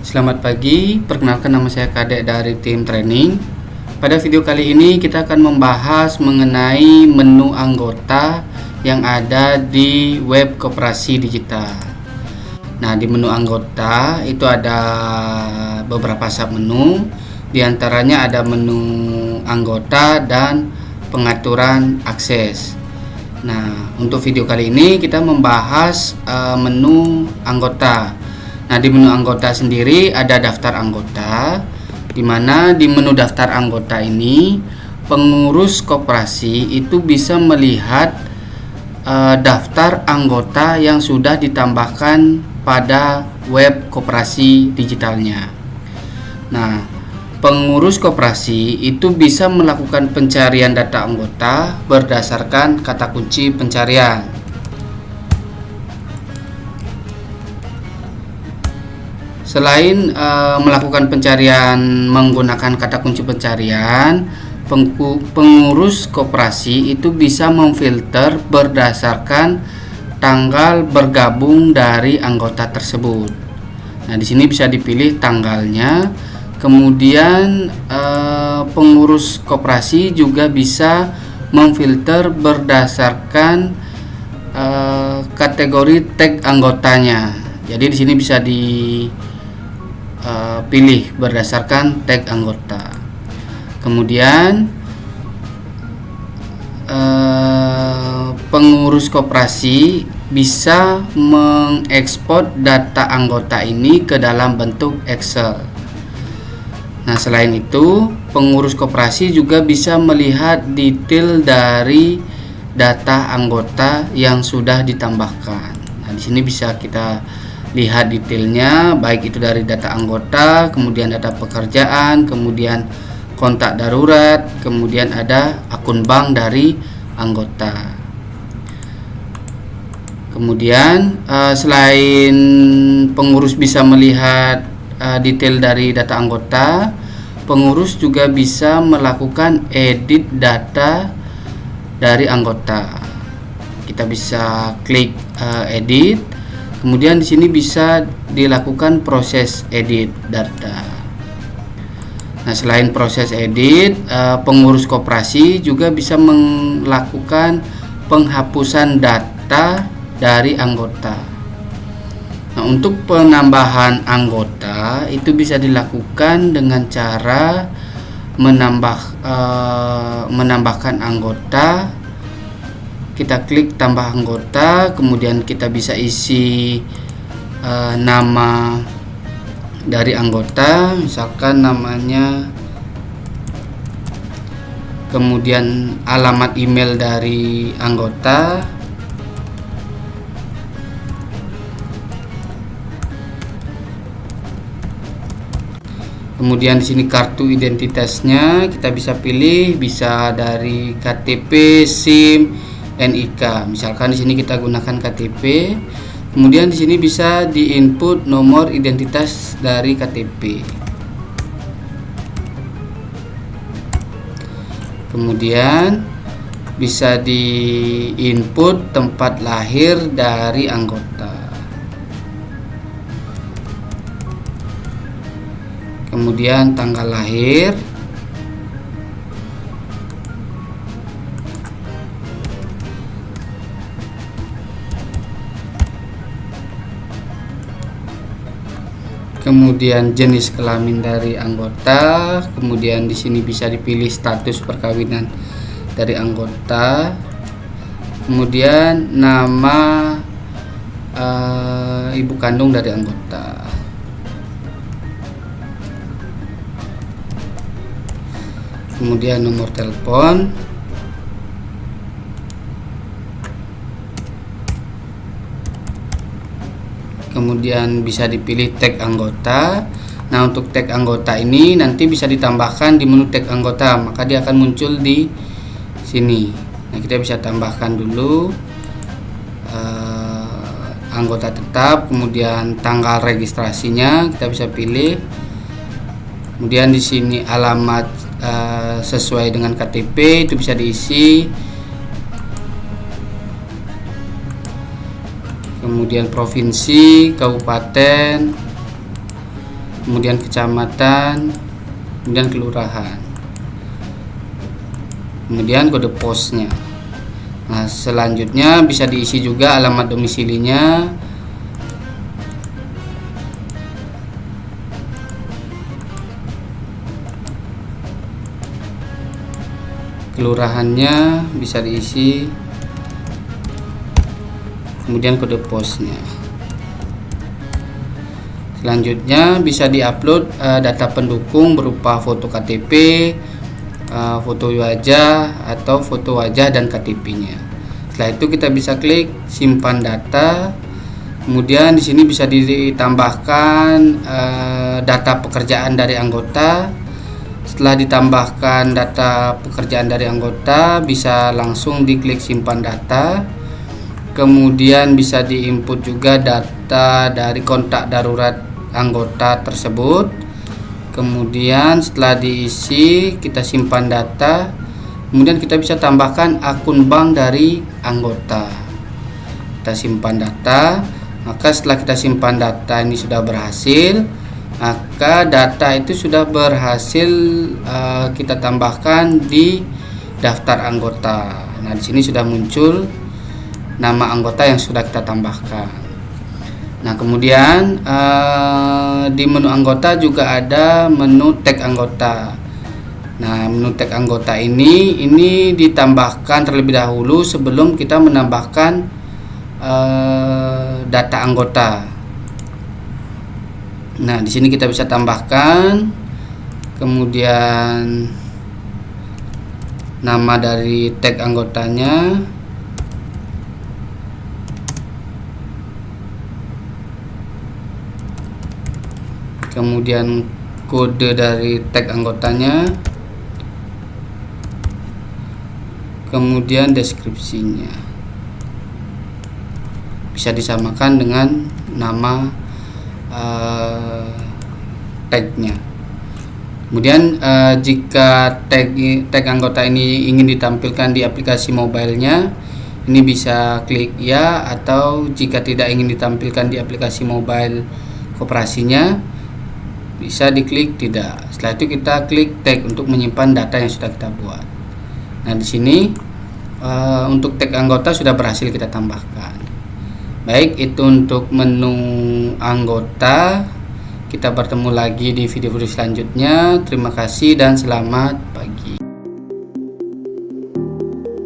Selamat pagi, perkenalkan nama saya Kadek dari tim training. Pada video kali ini kita akan membahas mengenai menu anggota yang ada di web koperasi digital. Nah, di menu anggota itu ada beberapa submenu, diantaranya ada menu anggota dan pengaturan akses. Nah, untuk video kali ini kita membahas menu anggota. Nah, di menu anggota sendiri ada daftar anggota, di mana di menu daftar anggota ini pengurus koperasi itu bisa melihat daftar anggota yang sudah ditambahkan pada web koperasi digitalnya. Nah, pengurus koperasi itu bisa melakukan pencarian data anggota berdasarkan kata kunci pencarian. Selain melakukan pencarian menggunakan kata kunci pencarian, pengurus koperasi itu bisa memfilter berdasarkan tanggal bergabung dari anggota tersebut. Nah, di sini bisa dipilih tanggalnya. Kemudian pengurus koperasi juga bisa memfilter berdasarkan kategori tag anggotanya. Jadi di sini bisa pilih berdasarkan tag anggota. Kemudian pengurus koperasi bisa mengekspor data anggota ini ke dalam bentuk Excel. Nah, selain itu pengurus koperasi juga bisa melihat detail dari data anggota yang sudah ditambahkan. Nah, di sini bisa kita lihat detailnya, baik itu dari data anggota, kemudian data pekerjaan, kemudian kontak darurat, kemudian ada akun bank dari anggota. Kemudian selain pengurus bisa melihat detail dari data anggota, pengurus juga bisa melakukan edit data dari anggota. Kita bisa klik edit. Kemudian di sini bisa dilakukan proses edit data. Nah, selain proses edit, pengurus koperasi juga bisa melakukan penghapusan data dari anggota. Nah, untuk penambahan anggota itu bisa dilakukan dengan cara menambahkan anggota. Kita klik tambah anggota, kemudian kita bisa isi nama dari anggota, misalkan namanya, kemudian alamat email dari anggota, kemudian di sini kartu identitasnya kita bisa pilih, bisa dari KTP, SIM, NIK. Misalkan di sini kita gunakan KTP. Kemudian di sini bisa diinput nomor identitas dari KTP. Kemudian bisa diinput tempat lahir dari anggota. Kemudian tanggal lahir. Kemudian jenis kelamin dari anggota, kemudian di sini bisa dipilih status perkawinan dari anggota, kemudian nama ibu kandung dari anggota, kemudian nomor telepon, kemudian bisa dipilih tag anggota. Nah, untuk tag anggota ini nanti bisa ditambahkan di menu tag anggota, maka dia akan muncul di sini. Nah, kita bisa tambahkan dulu anggota tetap, kemudian tanggal registrasinya kita bisa pilih. Kemudian di sini alamat sesuai dengan KTP itu bisa diisi. kemudian provinsi, kabupaten, kemudian kecamatan, kemudian kelurahan, kemudian kode posnya. Nah, selanjutnya bisa diisi juga alamat domisilinya, kelurahannya bisa diisi, kemudian kode posnya. Selanjutnya bisa diupload data pendukung berupa foto KTP, foto wajah atau foto wajah dan KTP-nya. Setelah itu kita bisa klik simpan data. Kemudian di sini bisa ditambahkan data pekerjaan dari anggota. Setelah ditambahkan data pekerjaan dari anggota, bisa langsung diklik simpan data. Kemudian bisa diinput juga data dari kontak darurat anggota tersebut. Kemudian setelah diisi, kita simpan data. Kemudian kita bisa tambahkan akun bank dari anggota. Kita simpan data. Maka setelah kita simpan data ini sudah berhasil, maka data itu sudah berhasil kita tambahkan di daftar anggota. Nah, di sini sudah muncul nama anggota yang sudah kita tambahkan. Nah, kemudian di menu anggota juga ada menu tag anggota. Nah, menu tag anggota ini ditambahkan terlebih dahulu sebelum kita menambahkan data anggota. Nah, di sini kita bisa tambahkan, kemudian nama dari tag anggotanya, kemudian kode dari tag anggotanya, kemudian deskripsinya. Bisa disamakan dengan nama tagnya. Kemudian jika tag anggota ini ingin ditampilkan di aplikasi mobilenya, ini bisa klik ya, atau jika tidak ingin ditampilkan di aplikasi mobile koperasinya, bisa diklik tidak. Setelah itu kita klik tag untuk menyimpan data yang sudah kita buat. Nah, di sini untuk tag anggota sudah berhasil kita tambahkan. Baik, itu untuk menu anggota. Kita bertemu lagi di video-video selanjutnya. Terima kasih dan selamat pagi.